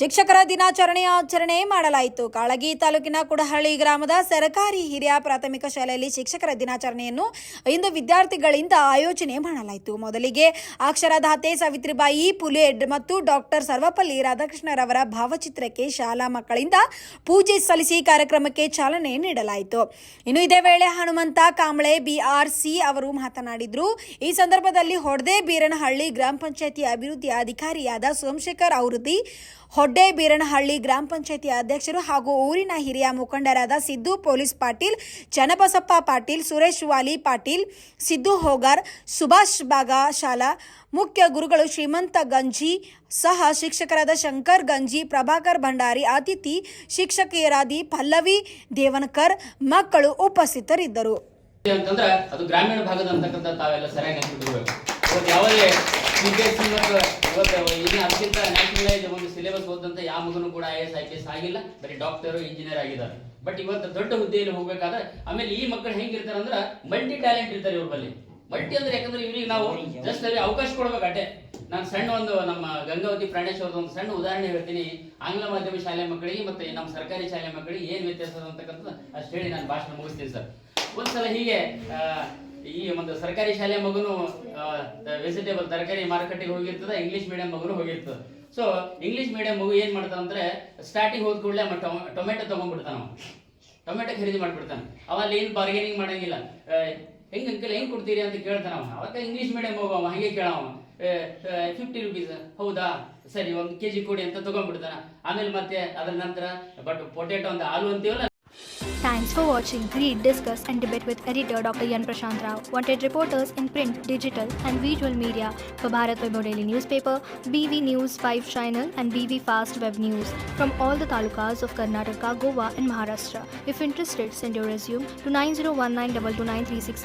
ಶಿಕ್ಷಕರ ದಿನಾಚರಣೆ ಮಾಡಲಾಯಿತು. ಕಾಳಗಿ ತಾಲೂಕಿನ ಕುಡಹಳ್ಳಿ ಗ್ರಾಮದ ಸರ್ಕಾರಿ ಹಿರಿಯ ಪ್ರಾಥಮಿಕ ಶಾಲೆಯಲ್ಲಿ ಶಿಕ್ಷಕರ ದಿನಾಚರಣೆಯನ್ನು ಇಂದು ವಿದ್ಯಾರ್ಥಿಗಳಿಂದ ಆಯೋಜನೆ ಮಾಡಲಾಯಿತು. ಮೊದಲಿಗೆ ಅಕ್ಷರಧಾತೆ ಸಾವಿತ್ರಿಬಾಯಿ ಫುಲೆ ಮತ್ತು ಡಾಕ್ಟರ್ ಸರ್ವಪಲ್ಲಿ ರಾಧಾಕೃಷ್ಣರವರ ಭಾವಚಿತ್ರಕ್ಕೆ ಶಾಲಾ ಮಕ್ಕಳಿಂದ ಪೂಜೆ ಸಲ್ಲಿಸಿ ಕಾರ್ಯಕ್ರಮಕ್ಕೆ ಚಾಲನೆ ನೀಡಲಾಯಿತು. ಇನ್ನು ಇದೇ ವೇಳೆ ಹನುಮಂತ ಕಾಂಬಳೆ BRC ಅವರು ಮಾತನಾಡಿದರು. ಈ ಸಂದರ್ಭದಲ್ಲಿ ಹೊಡ್ದೆ ಬೀರನಹಳ್ಳಿ ಗ್ರಾಮ ಪಂಚಾಯಿತಿ ಅಭಿವೃದ್ಧಿ ಅಧಿಕಾರಿಯಾದ ಸೋಮಶೇಖರ್ ಔರದಿ, ಹೊಡ್ಡೆ ಬೀರನಹಳ್ಳಿ ಗ್ರಾಮ ಪಂಚಾಯಿತಿ ಅಧ್ಯಕ್ಷರು ಹಾಗೂ ಊರಿನ ಹಿರಿಯ ಮುಖಂಡರಾದ ಸಿದ್ದು ಪೊಲೀಸ್ ಪಾಟೀಲ್, ಚನ್ನಬಸಪ್ಪ ಪಾಟೀಲ್, ಸುರೇಶ್ ವಾಲಿ ಪಾಟೀಲ್, ಸಿದ್ದು ಹೋಗಾರ್, ಸುಭಾಷ್ ಬಾಗಾ ಶಾಲಾ ಮುಖ್ಯ ಗುರುಗಳು ಶ್ರೀಮಂತ ಗಂಜಿ, ಸಹ ಶಿಕ್ಷಕರಾದ ಶಂಕರ್ ಗಂಜಿ, ಪ್ರಭಾಕರ್ ಭಂಡಾರಿ, ಅತಿಥಿ ಶಿಕ್ಷಕಿಯರಾದ ಪಲ್ಲವಿ ದೇವನಕರ್ ಮಕ್ಕಳು ಉಪಸ್ಥಿತರಿದ್ದರು. ಅಂತಂದ್ರೆ ಅದು ಗ್ರಾಮೀಣ ಭಾಗದ ಅಂತಕ್ಕಂಥ ತಾವೆಲ್ಲ ಸರಿಯಾಗಿ ನೆನಪಿಟ್ಕೋಬೇಕು. ಇವತ್ತು ಯಾವುದೇ CBSE ಮತ್ತು ಇವತ್ತು ಇನ್ನು ಅದಕ್ಕಿಂತ ನ್ಯಾಷನಲೈಸ್ ಒಂದು ಸಿಲೆಬಸ್ ಓದಂತ ಯಾವ ಮಗನೂ ಕೂಡ IAS IPS ಆಗಿಲ್ಲ, ಬರೀ ಡಾಕ್ಟರ್ ಇಂಜಿನಿಯರ್ ಆಗಿದ್ದಾರೆ. ಬಟ್ ಇವತ್ತು ದೊಡ್ಡ ಹುದ್ದೆಯಲ್ಲಿ ಹೋಗ್ಬೇಕಾದ್ರೆ ಆಮೇಲೆ ಈ ಮಕ್ಕಳು ಹೆಂಗಿರ್ತಾರೆ ಅಂದ್ರೆ ಮಲ್ಟಿ ಟ್ಯಾಲೆಂಟ್ ಇರ್ತಾರೆ ಇವ್ರ ಬಳಿ. ಮಲ್ಟಿ ಅಂದ್ರೆ ಯಾಕಂದ್ರೆ ಇವ್ರಿಗೆ ನಾವು ಜಸ್ಟ್ ಅಲ್ಲಿ ಅವಕಾಶ ಕೊಡ್ಬೇಕು ಅಷ್ಟೇ. ನಾನು ಸಣ್ಣ ಒಂದು ನಮ್ಮ ಗಂಗಾವತಿ ಪ್ರಾಣೇಶ್ ಅವ್ರದ್ದು ಒಂದು ಸಣ್ಣ ಉದಾಹರಣೆ ಹೇಳ್ತೀನಿ. ಆಂಗ್ಲ ಮಾಧ್ಯಮ ಶಾಲೆ ಮಕ್ಕಳಿಗೆ ಮತ್ತೆ ನಮ್ಮ ಸರ್ಕಾರಿ ಶಾಲೆ ಮಕ್ಕಳಿಗೆ ಏನು ವ್ಯತ್ಯಾಸ ಅಂತಕ್ಕಂಥದ್ದು ಅಷ್ಟು ಹೇಳಿ ನಾನು ಭಾಷಣ ಮುಗಿಸ್ತೀನಿ ಸರ್. ಒಂದ್ಸಲ ಹೀಗೆ ಈ ಒಂದು ಸರ್ಕಾರಿ ಶಾಲೆ ಮಗನು ವೆಜಿಟೇಬಲ್ ತರಕಾರಿ ಮಾರುಕಟ್ಟೆಗೆ ಹೋಗಿರ್ತದೆ, ಇಂಗ್ಲಿಷ್ ಮೀಡಿಯಂ ಮಗನು ಹೋಗಿರ್ತದೆ. ಸೊ ಇಂಗ್ಲಿಷ್ ಮೀಡಿಯಂ ಮಗು ಏನ್ ಮಾಡ್ತಾನಂದ್ರೆ ಸ್ಟಾರ್ಟಿಂಗ್ ಹೋದ ಕೂಡಲೇ ಟೊಮೆಟೊ ತಗೊಂಡ್ಬಿಡ್ತಾನ. ಟೊಮೆಟೊ ಖರೀದಿ ಮಾಡ್ಬಿಡ್ತಾನೆ. ಅವಲ್ಲಿ ಏನು ಬಾರ್ಗೇನಿಂಗ್ ಮಾಡಂಗಿಲ್ಲ. ಹೆಂಗ್ ಅಂಕಲ್ ಹೆಂಗ್ ಕೊಡ್ತೀರಿ ಅಂತ ಕೇಳ್ತಾನ. ಅವಾಗ ಇಂಗ್ಲಿಷ್ ಮೀಡಿಯಂ ಹೋಗವ ಹಂಗೆ ಕೇಳವ. 50 rupees, ಹೌದಾ ಸರಿ 1 kg ಕೊಡಿ ಅಂತ ತಗೊಂಡ್ಬಿಡ್ತಾನ. ಆಮೇಲೆ ಮತ್ತೆ ಅದರ ನಂತರ ಬಟ್ ಪೊಟೇಟೊ ಅಂತ ಆಲೂ ಅಂತೀವಲ್ಲ. Thanks for watching. Read, discuss and debate with editor Dr. Yan Prashant Rao. Wanted reporters in print, digital and visual media for Bharat Vaibhav Daily Newspaper, BV News 5 Channel and BV Fast Web News from all the talukas of Karnataka, Goa and Maharashtra. If interested, send your resume to 9019229369.